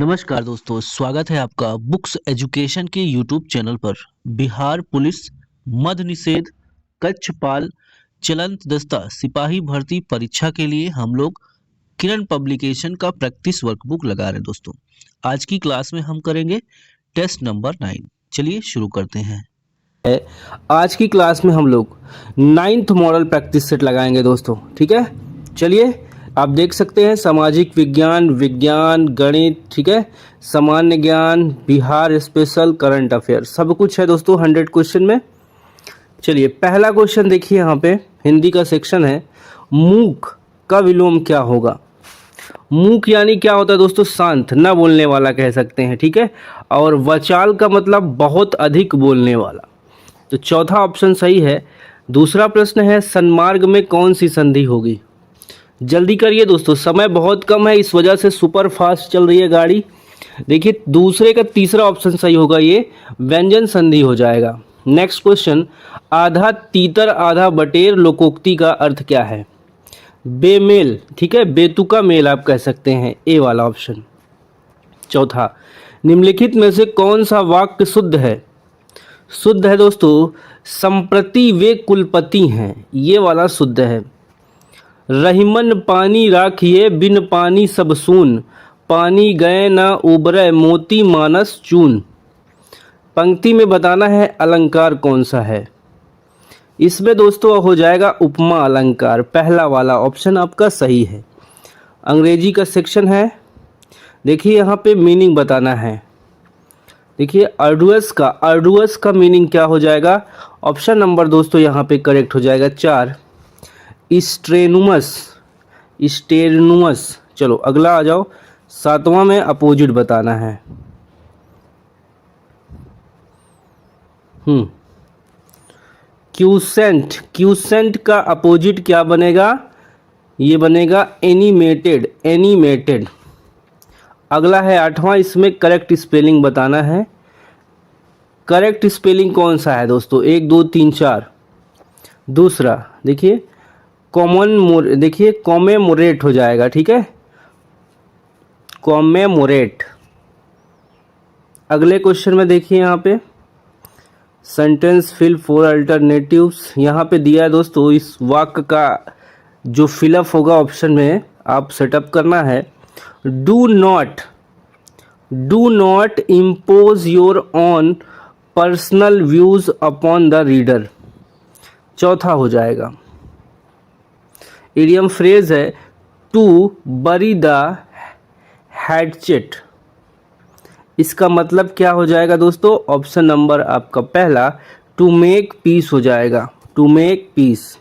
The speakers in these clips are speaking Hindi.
नमस्कार दोस्तों, स्वागत है आपका बुक्स एजुकेशन के यूट्यूब चैनल पर। बिहार पुलिस मद्य निषेध कक्षपाल चलंत दस्ता सिपाही भर्ती परीक्षा के लिए हम लोग किरण पब्लिकेशन का प्रैक्टिस वर्कबुक लगा रहे हैं दोस्तों। आज की क्लास में हम करेंगे टेस्ट नंबर 9। चलिए शुरू करते हैं। आज की क्लास में हम लोग 9th मॉडल प्रैक्टिस सेट लगाएंगे दोस्तों। ठीक है, चलिए आप देख सकते हैं सामाजिक विज्ञान, विज्ञान, गणित, ठीक है, सामान्य ज्ञान, बिहार स्पेशल, करंट अफेयर, सब कुछ है दोस्तों 100 क्वेश्चन में। चलिए पहला क्वेश्चन देखिए, यहाँ पे हिंदी का सेक्शन है। मूक का विलोम क्या होगा? मूक यानी क्या होता है दोस्तों? शांत, न बोलने वाला कह सकते हैं। ठीक है, और वचाल का मतलब बहुत अधिक बोलने वाला। तो चौथा ऑप्शन सही है। दूसरा प्रश्न है, सन्मार्ग में कौन सी संधि होगी? जल्दी करिए दोस्तों, समय बहुत कम है, इस वजह से सुपर फास्ट चल रही है गाड़ी। देखिए दूसरे का तीसरा ऑप्शन सही होगा, ये व्यंजन संधि हो जाएगा। नेक्स्ट क्वेश्चन, आधा तीतर आधा बटेर लोकोक्ति का अर्थ क्या है? बेमेल, ठीक है, बेतुका मेल आप कह सकते हैं, ए वाला ऑप्शन। चौथा, निम्नलिखित में से कौन सा वाक्य शुद्ध है? शुद्ध है दोस्तों, संप्रति वे कुलपति हैं, ये वाला शुद्ध है। रहीमन पानी राखिए बिन पानी सब सून, पानी गए न उबरे मोती मानस चून। पंक्ति में बताना है अलंकार कौन सा है। इसमें दोस्तों हो जाएगा उपमा अलंकार, पहला वाला ऑप्शन आपका सही है। अंग्रेजी का सेक्शन है, देखिए यहाँ पे मीनिंग बताना है। देखिए अर्डुअस का मीनिंग क्या हो जाएगा? ऑप्शन नंबर दोस्तों यहाँ पे करेक्ट हो जाएगा 4, स्टेरनुअस। चलो अगला आ जाओ, 7वां में अपोजिट बताना है। क्यूसेंट का अपोजिट क्या बनेगा? ये बनेगा एनिमेटेड। अगला है 8वां, इसमें करेक्ट स्पेलिंग बताना है। करेक्ट स्पेलिंग कौन सा है दोस्तों? 1 2 3 4। दूसरा देखिए कॉमेमोरेट हो जाएगा, ठीक है, कॉमेमोरेट। अगले क्वेश्चन में देखिए यहाँ पे सेंटेंस फिल 4 अल्टरनेटिव्स यहाँ पे दिया है दोस्तों। इस वाक्य का जो फिलअप होगा ऑप्शन में आप सेटअप करना है। Do not impose your on personal views upon the reader, चौथा हो जाएगा। इडियम फ्रेज है टू बरी द हैचेट, इसका मतलब क्या हो जाएगा दोस्तों? ऑप्शन नंबर आपका पहला टू मेक पीस हो जाएगा, टू मेक पीस।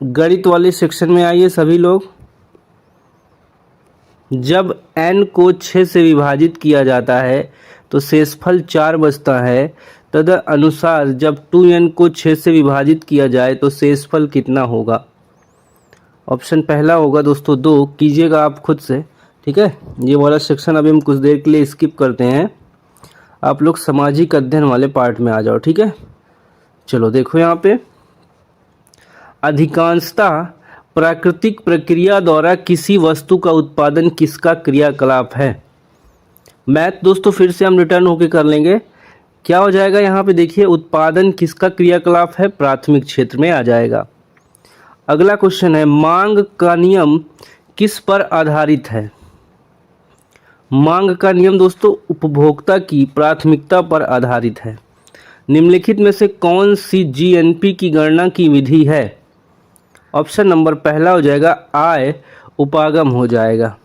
गणित वाले सेक्शन में आइए सभी लोग। जब n को 6 से विभाजित किया जाता है तो शेषफल 4 बचता है, तद अनुसार जब 2n को 6 से विभाजित किया जाए तो शेषफल कितना होगा? ऑप्शन पहला होगा दोस्तों 2, कीजिएगा आप खुद से। ठीक है, ये वाला सेक्शन अभी हम कुछ देर के लिए स्किप करते हैं, आप लोग सामाजिक अध्ययन वाले पार्ट में आ जाओ। ठीक है, चलो देखो यहाँ पे, अधिकांशतः प्राकृतिक प्रक्रिया द्वारा किसी वस्तु का उत्पादन किसका क्रियाकलाप है? मैथ दोस्तों फिर से हम रिटर्न होके कर लेंगे। क्या हो जाएगा यहाँ पे? देखिए उत्पादन किसका क्रियाकलाप है? प्राथमिक क्षेत्र में आ जाएगा। अगला क्वेश्चन है, मांग का नियम किस पर आधारित है? मांग का नियम दोस्तों उपभोक्ता की प्राथमिकता पर आधारित है। निम्नलिखित में से कौन सी जीएनपी की गणना की विधि है? ऑप्शन नंबर पहला हो जाएगा आय उपागम हो जाएगा।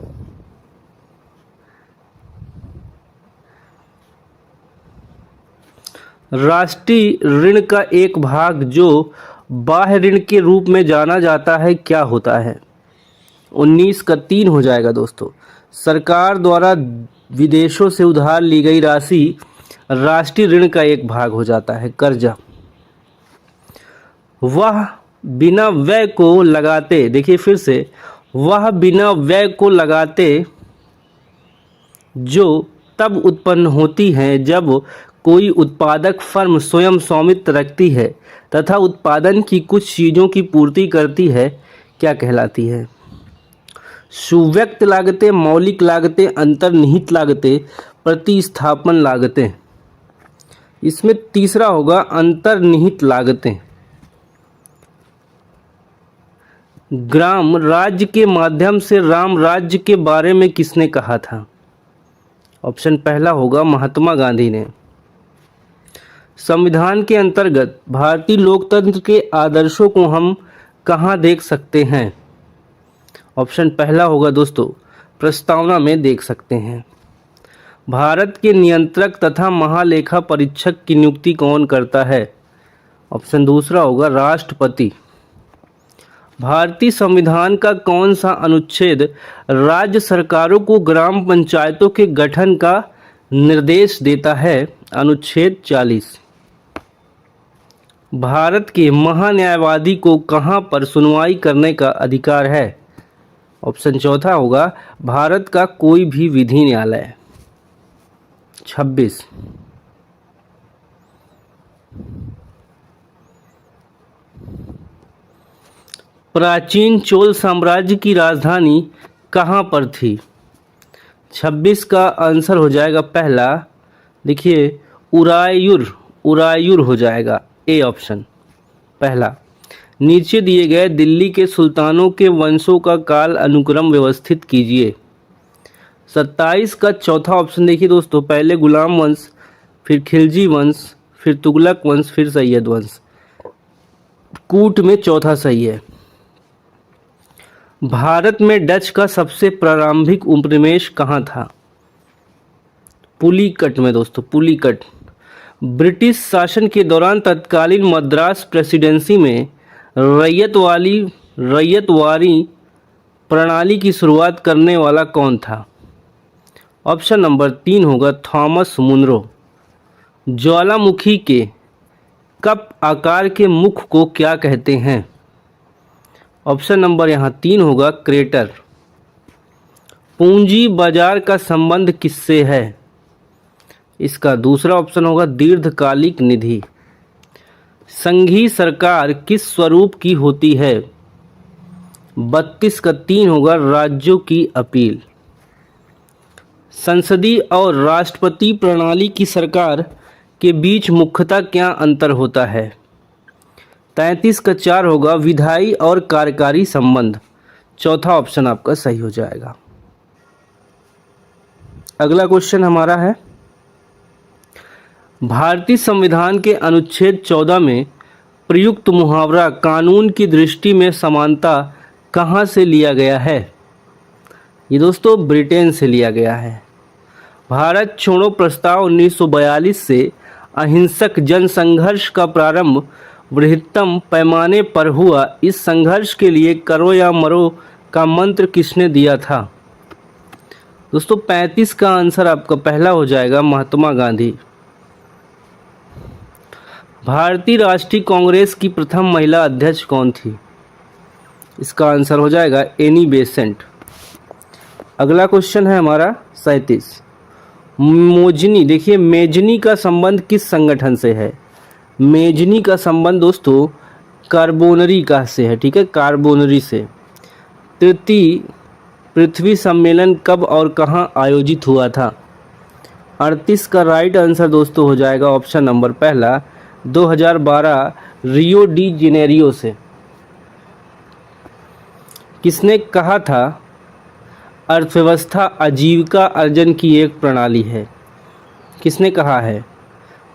राष्ट्रीय ऋण का एक भाग जो बाह्य ऋण के रूप में जाना जाता है क्या होता है? 19 का 3 हो जाएगा दोस्तों। सरकार द्वारा विदेशों से उधार ली गई राशि राष्ट्रीय ऋण का एक भाग हो जाता है, कर्जा। वह बिना व्यय को लगाते, देखिए फिर से, वह बिना व्यय को लगाते जो तब उत्पन्न होती हैं जब कोई उत्पादक फर्म स्वयं स्वामित्व रखती है तथा उत्पादन की कुछ चीज़ों की पूर्ति करती है, क्या कहलाती है? सुव्यक्त लागतें, मौलिक लागतें, अंतर्निहित लागतें, प्रतिस्थापन लागतें। इसमें तीसरा होगा अंतर्निहित लागतें। ग्राम राज्य के माध्यम से राम राज्य के बारे में किसने कहा था? ऑप्शन पहला होगा महात्मा गांधी ने। संविधान के अंतर्गत भारतीय लोकतंत्र के आदर्शों को हम कहाँ देख सकते हैं? ऑप्शन पहला होगा दोस्तों प्रस्तावना में देख सकते हैं। भारत के नियंत्रक तथा महालेखा परीक्षक की नियुक्ति कौन करता है? ऑप्शन दूसरा होगा राष्ट्रपति। भारतीय संविधान का कौन सा अनुच्छेद राज्य सरकारों को ग्राम पंचायतों के गठन का निर्देश देता है? अनुच्छेद 40। भारत के महान्यायवादी को कहां पर सुनवाई करने का अधिकार है? ऑप्शन चौथा होगा भारत का कोई भी विधि न्यायालय। 26। प्राचीन चोल साम्राज्य की राजधानी कहाँ पर थी? 26 का आंसर हो जाएगा पहला, देखिए उरायूर हो जाएगा ए ऑप्शन पहला। नीचे दिए गए दिल्ली के सुल्तानों के वंशों का काल अनुक्रम व्यवस्थित कीजिए। 27 का चौथा ऑप्शन देखिए दोस्तों, पहले गुलाम वंश, फिर खिलजी वंश, फिर तुगलक वंश, फिर सैयद वंश। कूट में चौथा सही है। भारत में डच का सबसे प्रारंभिक उपनिवेश कहाँ था? पुलिकट में दोस्तों, पुलिकट। ब्रिटिश शासन के दौरान तत्कालीन मद्रास प्रेसिडेंसी में रैयतवारी प्रणाली की शुरुआत करने वाला कौन था? ऑप्शन नंबर 3 होगा थॉमस मुनरो। ज्वालामुखी के कप आकार के मुख को क्या कहते हैं? ऑप्शन नंबर यहाँ 3 होगा क्रेटर। पूंजी बाजार का संबंध किससे है? इसका दूसरा ऑप्शन होगा दीर्घकालिक निधि। संघीय सरकार किस स्वरूप की होती है? 32 का 3 होगा राज्यों की अपील। संसदीय और राष्ट्रपति प्रणाली की सरकार के बीच मुख्यतः क्या अंतर होता है? 33 का 4 होगा विधायी और कार्यकारी संबंध। चौथा ऑप्शन आपका सही हो जाएगा। अगला क्वेश्चन हमारा है, भारतीय संविधान के अनुच्छेद 14 में प्रयुक्त मुहावरा कानून की दृष्टि में समानता कहाँ से लिया गया है? ये दोस्तों ब्रिटेन से लिया गया है। भारत छोड़ो प्रस्ताव 1942 से अहिंसक जनसंघर्ष का प्रारंभ बृहत्तम पैमाने पर हुआ। इस संघर्ष के लिए करो या मरो का मंत्र किसने दिया था? दोस्तों 35 का आंसर आपका पहला हो जाएगा महात्मा गांधी। भारतीय राष्ट्रीय कांग्रेस की प्रथम महिला अध्यक्ष कौन थी? इसका आंसर हो जाएगा एनी बेसेंट। अगला क्वेश्चन है हमारा 37। मोजनी, देखिए मेजनी का संबंध किस संगठन से है? मेजनी का संबंध दोस्तों कार्बोनरी का से है, ठीक है, कार्बोनरी से। तृतीय पृथ्वी सम्मेलन कब और कहाँ आयोजित हुआ था? 38 का राइट आंसर दोस्तों हो जाएगा ऑप्शन नंबर पहला 2012 रियो डी जेनेरियो से। किसने कहा था अर्थव्यवस्था आजीविका अर्जन की एक प्रणाली है? किसने कहा है?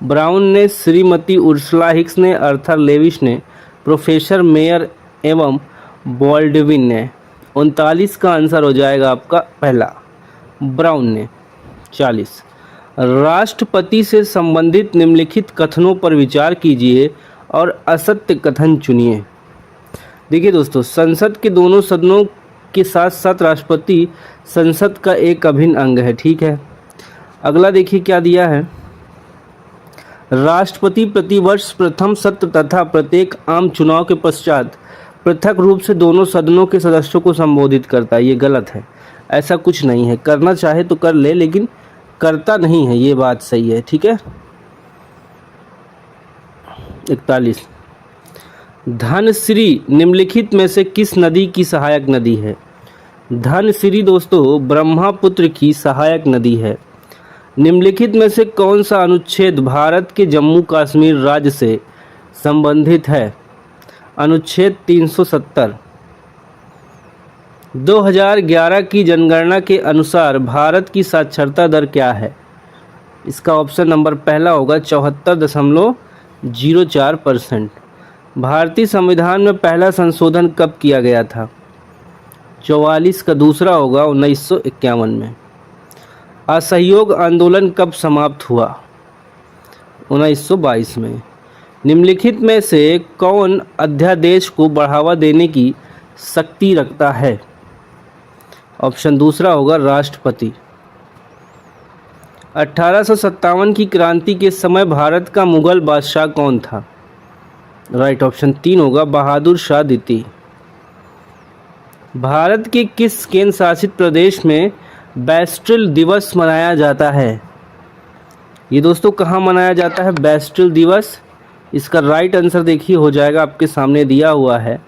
ब्राउन ने, श्रीमती उर्सुला हिक्स ने, अर्थर लेविस ने, प्रोफेसर मेयर एवं बॉल्डविन ने। 39 का आंसर हो जाएगा आपका पहला ब्राउन ने। 40 राष्ट्रपति से संबंधित निम्नलिखित कथनों पर विचार कीजिए और असत्य कथन चुनिए। देखिए दोस्तों, संसद के दोनों सदनों के साथ साथ राष्ट्रपति संसद का एक अभिन्न अंग है, ठीक है। अगला देखिए क्या दिया है, राष्ट्रपति प्रतिवर्ष प्रथम सत्र तथा प्रत्येक आम चुनाव के पश्चात पृथक रूप से दोनों सदनों के सदस्यों को संबोधित करता है। ये गलत है, ऐसा कुछ नहीं है। करना चाहे तो कर ले, लेकिन करता नहीं है, ये बात सही है, ठीक है। 41 धनश्री निम्नलिखित में से किस नदी की सहायक नदी है? धनसिरी दोस्तों ब्रह्मपुत्र की सहायक नदी है। निम्नलिखित में से कौन सा अनुच्छेद भारत के जम्मू कश्मीर राज्य से संबंधित है? अनुच्छेद 370। 2011 की जनगणना के अनुसार भारत की साक्षरता दर क्या है? इसका ऑप्शन नंबर पहला होगा 74.04%। भारतीय संविधान में पहला संशोधन कब किया गया था? 44 का दूसरा होगा 1951 में। असहयोग आंदोलन कब समाप्त हुआ? 1922 में। निम्नलिखित में से कौन अध्यादेश को बढ़ावा देने की शक्ति रखता है? ऑप्शन दूसरा होगा राष्ट्रपति। 1857 की क्रांति के समय भारत का मुगल बादशाह कौन था? राइट ऑप्शन 3 होगा बहादुर शाह द्वितीय। भारत के किस केंद्र शासित प्रदेश में बैस्टिल दिवस मनाया जाता है? ये दोस्तों कहाँ मनाया जाता है बैस्टिल दिवस? इसका राइट आंसर देखिए हो जाएगा, आपके सामने दिया हुआ है।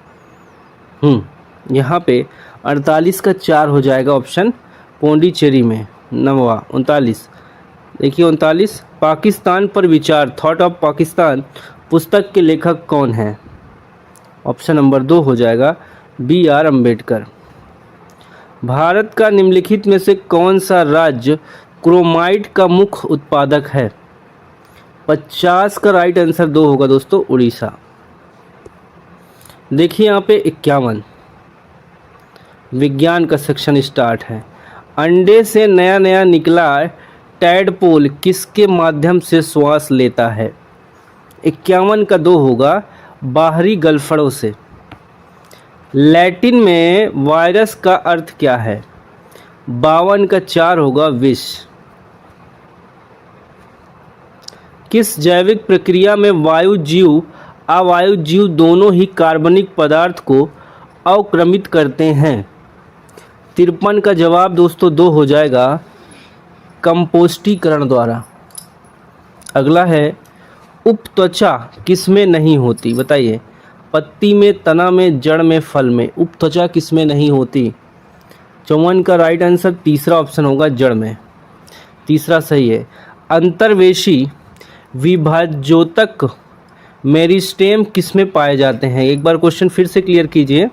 यहाँ पे 48 का 4 हो जाएगा ऑप्शन पौंडीचेरी में। 39 देखिए 39 पाकिस्तान पर विचार थॉट ऑफ पाकिस्तान पुस्तक के लेखक कौन है? ऑप्शन नंबर 2 हो जाएगा BR अम्बेडकर। भारत का निम्नलिखित में से कौन सा राज्य क्रोमाइट का मुख्य उत्पादक है? 50 का राइट आंसर 2 होगा दोस्तों उड़ीसा। देखिए यहाँ पे 51 विज्ञान का सेक्शन स्टार्ट है। अंडे से नया नया निकला टैडपोल किसके माध्यम से श्वास लेता है? 51 का 2 होगा बाहरी गलफड़ों से। लैटिन में वायरस का अर्थ क्या है? 52 का 4 होगा विष। किस जैविक प्रक्रिया में वायु जीव अवायु जीव दोनों ही कार्बनिक पदार्थ को अवक्रमित करते हैं? 53 का जवाब दोस्तों 2 हो जाएगा कंपोस्टीकरण द्वारा। अगला है उपत्वचा किसमें नहीं होती? बताइए। पत्ती में, तना में, जड़ में, फल में। उपत्वचा किसमें नहीं होती? 54 का राइट आंसर तीसरा ऑप्शन होगा जड़ में। तीसरा सही है। अंतर्वेशी विभाज्योतक मेरिस्टेम किसमें पाए जाते हैं? एक बार क्वेश्चन फिर से क्लियर कीजिए।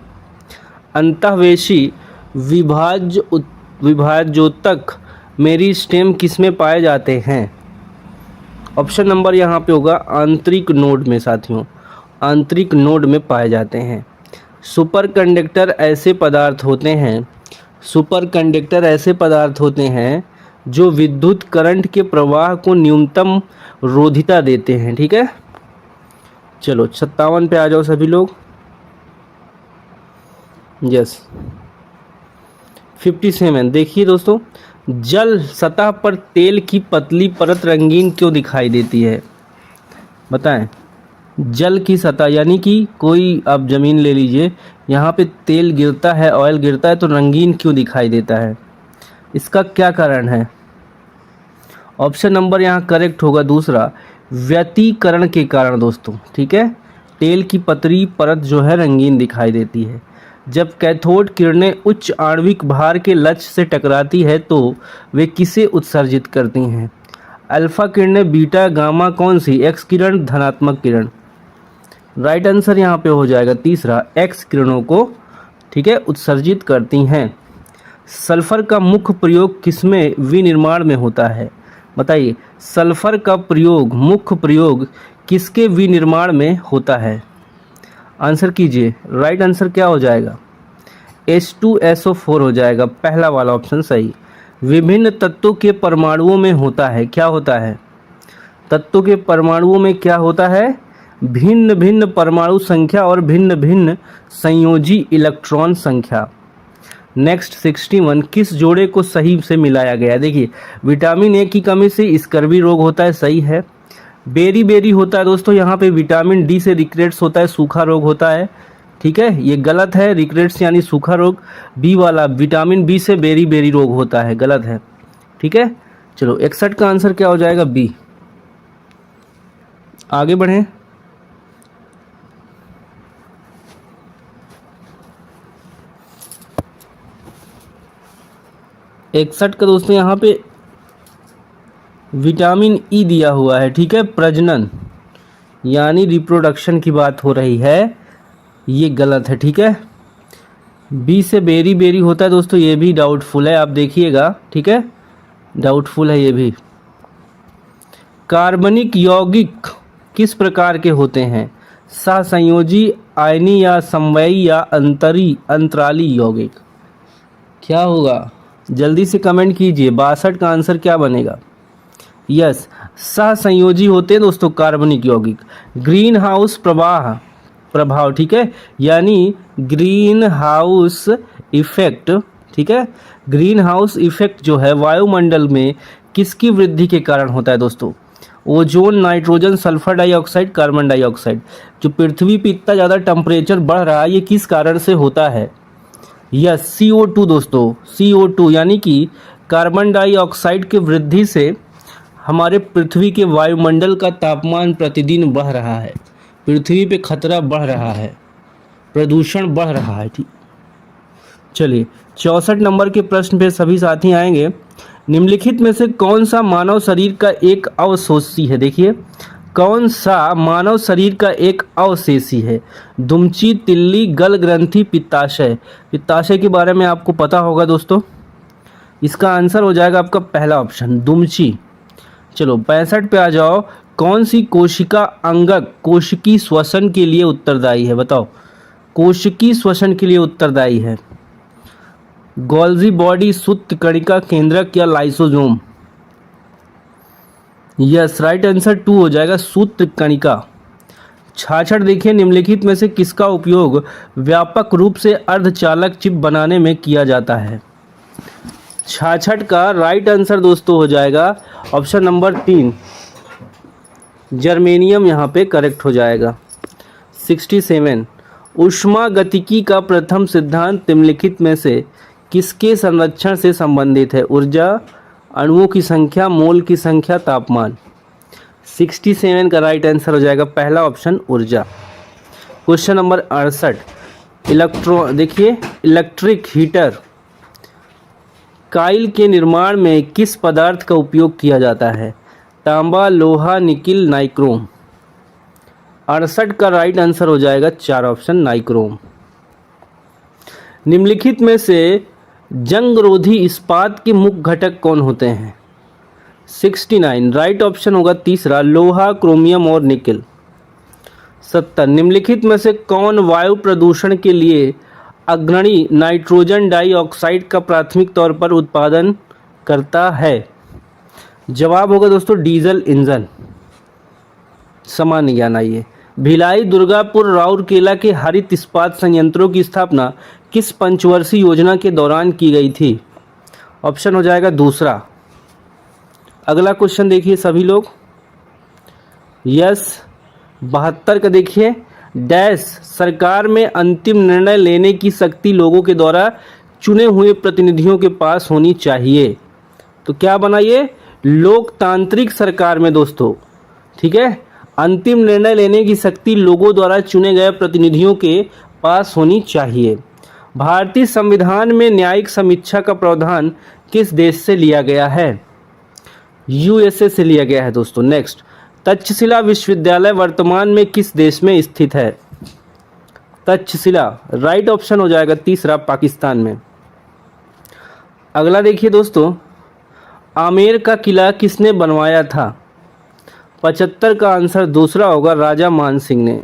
अंतर्वेशी विभाज्योतक मेरिस्टेम किसमें पाए जाते हैं? ऑप्शन नंबर यहाँ पे होगा आंतरिक नोड में साथियों, आंतरिक नोड में पाए जाते हैं। सुपर कंडक्टर ऐसे पदार्थ होते हैं जो विद्युत करंट के प्रवाह को न्यूनतम रोधिता देते हैं। ठीक है, चलो 57 पे आ जाओ सभी लोग। यस 57 देखिए दोस्तों, जल सतह पर तेल की पतली परत रंगीन क्यों दिखाई देती है? बताएं। जल की सतह यानी कि कोई आप ज़मीन ले लीजिए, यहाँ पे तेल गिरता है, ऑयल गिरता है तो रंगीन क्यों दिखाई देता है? इसका क्या कारण है? ऑप्शन नंबर यहाँ करेक्ट होगा दूसरा, व्यतिकरण के कारण दोस्तों। ठीक है, तेल की पतली परत जो है रंगीन दिखाई देती है। जब कैथोड किरणें उच्च आणविक भार के लक्ष्य से टकराती है तो वे किसे उत्सर्जित करती हैं? अल्फा किरणें, बीटा, गामा, कौन सी? एक्स किरण, धनात्मक किरण। राइट आंसर यहाँ पे हो जाएगा तीसरा, एक्स किरणों को ठीक है उत्सर्जित करती हैं। सल्फर का मुख्य प्रयोग किसमें विनिर्माण में होता है? बताइए, सल्फर का मुख्य प्रयोग किसके विनिर्माण में होता है? आंसर कीजिए। राइट आंसर क्या हो जाएगा? H2SO4 हो जाएगा, पहला वाला ऑप्शन सही। विभिन्न तत्वों के परमाणुओं में होता है, क्या होता है? तत्वों के परमाणुओं में क्या होता है? भिन्न भिन्न परमाणु संख्या और भिन्न भिन्न संयोजी इलेक्ट्रॉन संख्या। नेक्स्ट 61, किस जोड़े को सही से मिलाया गया? देखिए, विटामिन ए की कमी से स्कर्वी रोग होता है, सही है। बेरी बेरी होता है दोस्तों, यहाँ पे विटामिन डी से रिकेट्स होता है, सूखा रोग होता है। ठीक है, ये गलत है, रिकेट्स यानी सूखा रोग। बी वाला विटामिन बी से बेरी बेरी रोग होता है, गलत है। ठीक है, चलो 61 का आंसर क्या हो जाएगा? बी। आगे बढ़ें। 61 का दोस्तों यहाँ पे विटामिन ई दिया हुआ है, ठीक है। प्रजनन यानी रिप्रोडक्शन की बात हो रही है, ये गलत है, ठीक है। बी से बेरी बेरी होता है दोस्तों, ये भी डाउटफुल है, आप देखिएगा, ठीक है, डाउटफुल है ये भी। कार्बनिक यौगिक किस प्रकार के होते हैं? सहसंयोजी, आयनी या समवायी या अंतराली यौगिक? क्या होगा, जल्दी से कमेंट कीजिए। 62 का आंसर क्या बनेगा? यस, सहसंयोजी होते हैं दोस्तों कार्बनिक यौगिक। ग्रीन हाउस प्रभाव, ठीक है, यानी ग्रीन हाउस इफेक्ट, ठीक है। ग्रीन हाउस इफेक्ट जो है वायुमंडल में किसकी वृद्धि के कारण होता है दोस्तों? Ozone, nitrogen, sulphur dioxide, carbon dioxide. जो पृथ्वी पे इतना ज़्यादा टेम्परेचर बढ़ रहा है, ये किस कारण से होता है? यस, CO2 दोस्तों, CO2 यानी कि कार्बन डाइऑक्साइड की वृद्धि से हमारे पृथ्वी के वायुमंडल का तापमान प्रतिदिन बढ़ रहा है, पृथ्वी पे खतरा बढ़ रहा है, प्रदूषण बढ़ रहा है, ठीक। चलिए 64 नंबर के प्रश्न पे सभी साथी आएंगे। निम्नलिखित में से कौन सा मानव शरीर का एक अवशोषी है? देखिए, कौन सा मानव शरीर का एक अवशेषी है? दुमची, तिल्ली, गल ग्रंथि, पित्ताशय। पित्ताशय के बारे में आपको पता होगा दोस्तों, इसका आंसर हो जाएगा आपका पहला ऑप्शन दुमची। चलो 65 पे आ जाओ। कौन सी कोशिका अंगक कोशिकी श्वसन के लिए उत्तरदायी है? बताओ, कोशिकी श्वसन के लिए उत्तरदायी है? गोल्जी बॉडी, सूत्र कणिका, केंद्रक या लाइसोसोम? यस, राइट आंसर 2 हो जाएगा, सूत्र कणिका। 66 देखिए, निम्नलिखित में से किसका उपयोग व्यापक रूप से अर्धचालक चिप बनाने में किया जाता है? 66 का राइट आंसर दोस्तों हो जाएगा ऑप्शन नंबर 3, जर्मेनियम यहाँ पे करेक्ट हो जाएगा। 67 ऊष्मागतिकी का प्रथम सिद्धांत निम्नलिखित में से किसके संरक्षण से संबंधित है? ऊर्जा, अणुओं की संख्या, मोल की संख्या, तापमान। 67 का राइट आंसर हो जाएगा पहला ऑप्शन ऊर्जा। क्वेश्चन नंबर 68 देखिए, इलेक्ट्रिक हीटर काइल के निर्माण में किस पदार्थ का उपयोग किया जाता है? तांबा, लोहा, निकिल, नाइक्रोम। 68 का राइट आंसर हो जाएगा 4 ऑप्शन नाइक्रोम। निम्नलिखित में से जंगरोधी इस्पात के मुख्य घटक कौन होते हैं? 69 राइट ऑप्शन होगा तीसरा, लोहा, क्रोमियम और निकिल। 70 निम्नलिखित में से कौन वायु प्रदूषण के लिए अग्रणी नाइट्रोजन डाइऑक्साइड का प्राथमिक तौर पर उत्पादन करता है? जवाब होगा दोस्तों डीजल इंजन। सामान्य ज्ञान। आइए, भिलाई, दुर्गापुर, राउरकेला के हरित इस्पात संयंत्रों की स्थापना किस पंचवर्षीय योजना के दौरान की गई थी? ऑप्शन हो जाएगा दूसरा। अगला क्वेश्चन देखिए सभी लोग। यस, 72 का देखिए, डैश सरकार में अंतिम निर्णय लेने की शक्ति लोगों के द्वारा चुने हुए प्रतिनिधियों के पास होनी चाहिए। तो क्या बनाइए, लोकतांत्रिक सरकार में दोस्तों, ठीक है, अंतिम निर्णय लेने की शक्ति लोगों द्वारा चुने गए प्रतिनिधियों के पास होनी चाहिए। भारतीय संविधान में न्यायिक समीक्षा का प्रावधान किस देश से लिया गया है? USA से लिया गया है दोस्तों। नेक्स्ट, तक्षशिला विश्वविद्यालय वर्तमान में किस देश में स्थित है? तक्षशिला राइट ऑप्शन हो जाएगा तीसरा, पाकिस्तान में। अगला देखिए दोस्तों, आमेर का किला किसने बनवाया था? 75 का आंसर दूसरा होगा, राजा मान सिंह ने।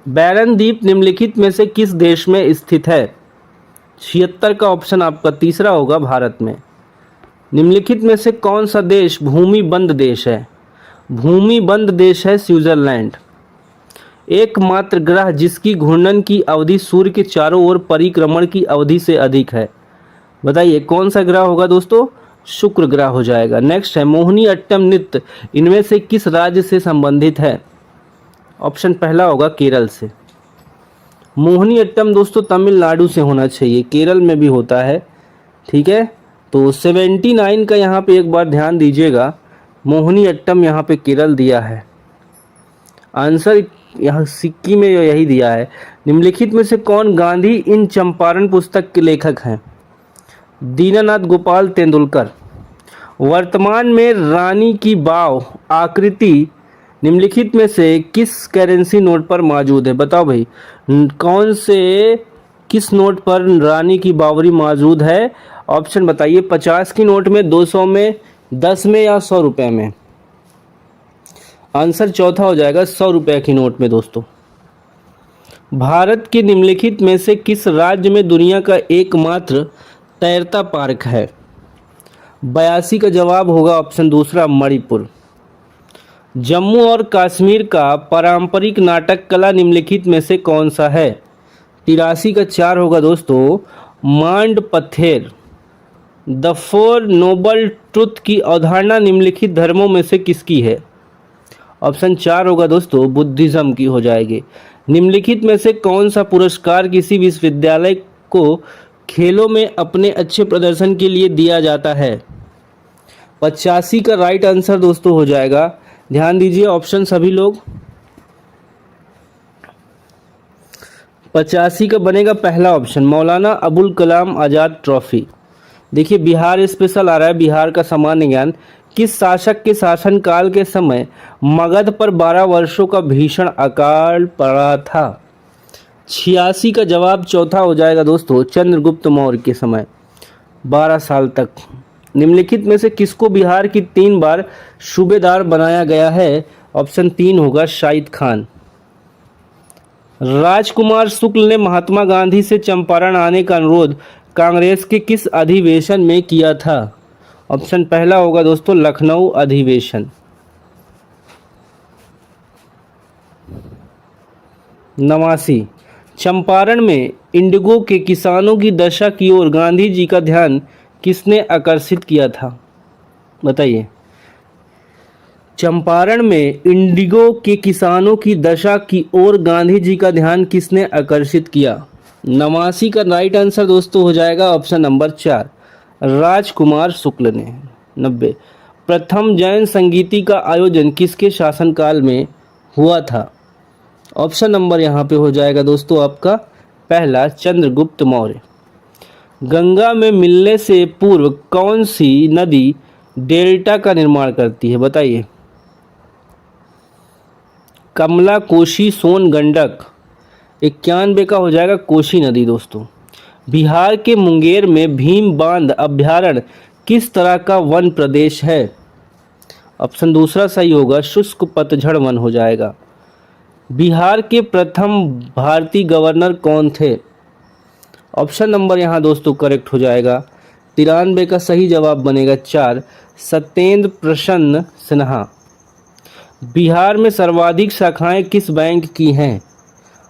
बैरन द्वीप निम्नलिखित में से किस देश में स्थित है? 76 का ऑप्शन आपका तीसरा होगा, भारत में। निम्नलिखित में से कौन सा देश भूमि बंद देश है? भूमि बंद देश है स्विट्जरलैंड। एकमात्र ग्रह जिसकी घूर्णन की अवधि सूर्य के चारों ओर परिक्रमण की अवधि से अधिक है, बताइए कौन सा ग्रह होगा दोस्तों? शुक्र ग्रह हो जाएगा। नेक्स्ट है, मोहिनी अट्टम नृत्य इनमें से किस राज्य से संबंधित है? ऑप्शन पहला होगा केरल से। मोहिनी अट्टम दोस्तों तमिलनाडु से होना चाहिए, केरल में भी होता है, ठीक है। तो 79 का यहाँ पे एक बार ध्यान दीजिएगा, मोहिनी अट्टम यहाँ पे केरल दिया है। आंसर यहाँ सिक्किम में यही दिया है। निम्नलिखित में से कौन गांधी इन चंपारण पुस्तक के लेखक हैं? दीनानाथ गोपाल तेंदुलकर। वर्तमान में रानी की वाव आकृति निम्नलिखित में से किस करेंसी नोट पर मौजूद है? बताओ भाई, कौन से किस नोट पर रानी की बावरी मौजूद है? ऑप्शन बताइए। 50 की नोट में, 200 में, 10 में या 100 रुपये में? आंसर चौथा हो जाएगा, 100 रुपये की नोट में दोस्तों। भारत के निम्नलिखित में से किस राज्य में दुनिया का एकमात्र तैरता पार्क है? 82 का जवाब होगा ऑप्शन दूसरा, मणिपुर। जम्मू और कश्मीर का पारंपरिक नाटक कला निम्नलिखित में से कौन सा है? 83 का 4 होगा दोस्तों, मांड पत्थर। द फोर नोबल ट्रुथ की अवधारणा निम्नलिखित धर्मों में से किसकी है? ऑप्शन 4 होगा दोस्तों, बुद्धिज्म की हो जाएगी। निम्नलिखित में से कौन सा पुरस्कार किसी विश्वविद्यालय को खेलों में अपने अच्छे प्रदर्शन के लिए दिया जाता है? 85 का राइट आंसर दोस्तों हो जाएगा, ध्यान दीजिए ऑप्शन सभी लोग। 85 का बनेगा पहला ऑप्शन, मौलाना अबुल कलाम आज़ाद ट्रॉफी। देखिए बिहार स्पेशल आ रहा है, बिहार का सामान्य ज्ञान। किस शासक के शासनकाल के समय मगध पर 12 वर्षों का भीषण अकाल पड़ा था? 86 का जवाब चौथा हो जाएगा दोस्तों, चंद्रगुप्त मौर्य के समय 12 साल तक। निम्नलिखित में से किसको बिहार की 3 बार सूबेदार बनाया गया है? ऑप्शन 3 होगा, शाहिद खान। राजकुमार शुक्ल ने महात्मा गांधी से चंपारण आने का अनुरोध कांग्रेस के किस अधिवेशन में किया था? ऑप्शन पहला होगा दोस्तों, लखनऊ अधिवेशन। 89, चंपारण में इंडिगो के किसानों की दशा की ओर गांधी जी का ध्यान किसने आकर्षित किया था? बताइए। चंपारण में इंडिगो के किसानों की दशा की ओर गांधी जी का ध्यान किसने आकर्षित किया? 89 का राइट आंसर दोस्तों हो जाएगा ऑप्शन नंबर 4, राजकुमार शुक्ल ने। 90, प्रथम जैन संगीति का आयोजन किसके शासनकाल में हुआ था? ऑप्शन नंबर यहाँ पे हो जाएगा दोस्तों आपका पहला, चंद्रगुप्त मौर्य। गंगा में मिलने से पूर्व कौन सी नदी डेल्टा का निर्माण करती है? बताइए। कमला, कोशी, सोन, गंडक। 91 का हो जाएगा कोशी नदी दोस्तों। बिहार के मुंगेर में भीम बांध अभ्यारण्य किस तरह का वन प्रदेश है? ऑप्शन दूसरा सही होगा, शुष्क पतझड़ वन हो जाएगा। बिहार के प्रथम भारतीय गवर्नर कौन थे? ऑप्शन नंबर यहाँ दोस्तों करेक्ट हो जाएगा, 93 का सही जवाब बनेगा 4, सत्येंद्र प्रसन्न सिन्हा। बिहार में सर्वाधिक शाखाएं किस बैंक की हैं?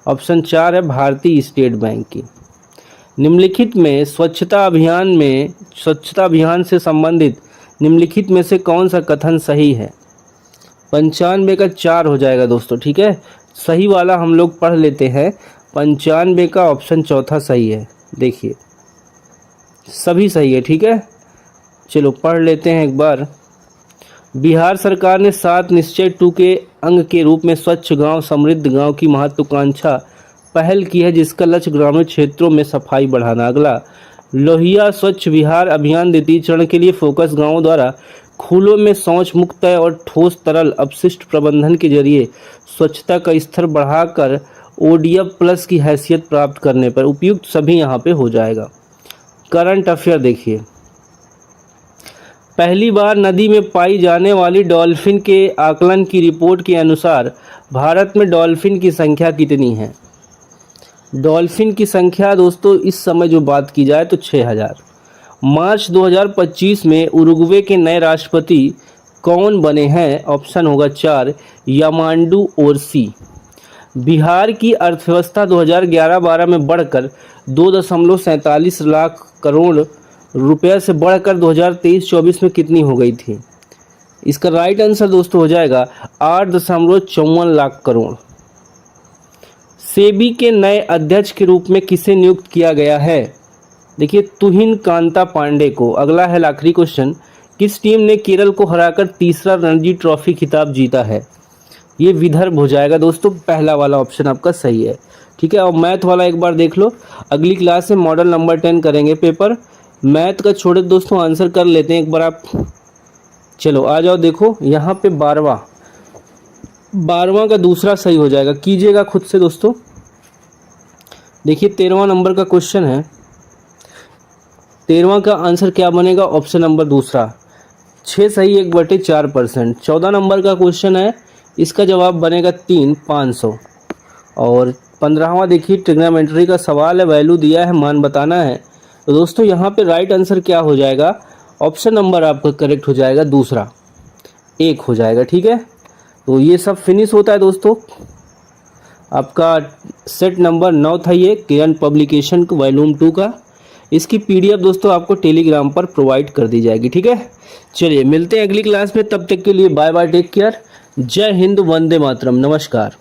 ऑप्शन 4 है, भारतीय स्टेट बैंक की। निम्नलिखित में स्वच्छता अभियान से संबंधित निम्नलिखित में से कौन सा कथन सही है? 95 का 4 हो जाएगा दोस्तों, ठीक है। सही वाला हम लोग पढ़ लेते हैं, 95 का ऑप्शन चौथा सही है। देखिए सभी सही है, ठीक है। चलो पढ़ लेते हैं एक बार। बिहार सरकार ने 7 निश्चय 2 के अंग के रूप में स्वच्छ गांव समृद्ध गांव की महत्वाकांक्षा पहल की है, जिसका लक्ष्य ग्रामीण क्षेत्रों में सफाई बढ़ाना। अगला, लोहिया स्वच्छ बिहार अभियान द्वितीय चरण के लिए फोकस गांवों द्वारा खुलों में शौच मुक्त और ठोस तरल अपशिष्ट प्रबंधन के जरिए स्वच्छता का स्तर बढ़ाकर ODF प्लस की हैसियत प्राप्त करने पर उपयुक्त सभी यहाँ पे हो जाएगा। करंट अफेयर देखिए, पहली बार नदी में पाई जाने वाली डॉल्फिन के आकलन की रिपोर्ट के अनुसार भारत में डॉल्फिन की संख्या कितनी है? डॉल्फिन की संख्या दोस्तों इस समय जो बात की जाए तो 6000। मार्च 2025 में उरुग्वे के नए राष्ट्रपति कौन बने हैं? ऑप्शन होगा 4, यामांडू ओरसी। बिहार की अर्थव्यवस्था 2011-12 में बढ़कर 2.47 लाख करोड़ रुपये से बढ़कर 2023-24 में कितनी हो गई थी? इसका राइट आंसर दोस्तों हो जाएगा 8.54 लाख करोड़। सेबी के नए अध्यक्ष के रूप में किसे नियुक्त किया गया है? देखिए तुहिन कांता पांडे को। अगला है आखिरी क्वेश्चन, किस टीम ने केरल को हराकर तीसरा रणजी ट्रॉफी खिताब जीता है? ये विदर्भ हो जाएगा दोस्तों, पहला वाला ऑप्शन आपका सही है, ठीक है। और मैथ वाला एक बार देख लो, अगली क्लास में मॉडल नंबर 10 करेंगे पेपर। मैथ का छोड़े दोस्तों, आंसर कर लेते हैं एक बार आप। चलो आ जाओ, देखो यहाँ पे 12वां का दूसरा सही हो जाएगा, कीजिएगा खुद से दोस्तों। देखिए 13वां नंबर का क्वेश्चन है, 13वां का आंसर क्या बनेगा, ऑप्शन नंबर दूसरा 6 सही 1/4%। 14 नंबर का क्वेश्चन है, इसका जवाब बनेगा 3 500। और 15वां देखिए ट्रिग्नोमेट्री का सवाल है, वैल्यू दिया है, मान बताना है। तो दोस्तों यहाँ पे राइट आंसर क्या हो जाएगा, ऑप्शन नंबर आपका करेक्ट हो जाएगा दूसरा 1 हो जाएगा। ठीक है, तो ये सब फिनिश होता है दोस्तों। आपका सेट नंबर 9 था ये, किरण पब्लिकेशन वॉल्यूम 2 का। इसकी पीडीएफ दोस्तों आपको टेलीग्राम पर प्रोवाइड कर दी जाएगी। ठीक है, चलिए मिलते हैं अगली क्लास में, तब तक के लिए बाय बाय, टेक केयर, जय हिंद, वंदे मातरम, नमस्कार।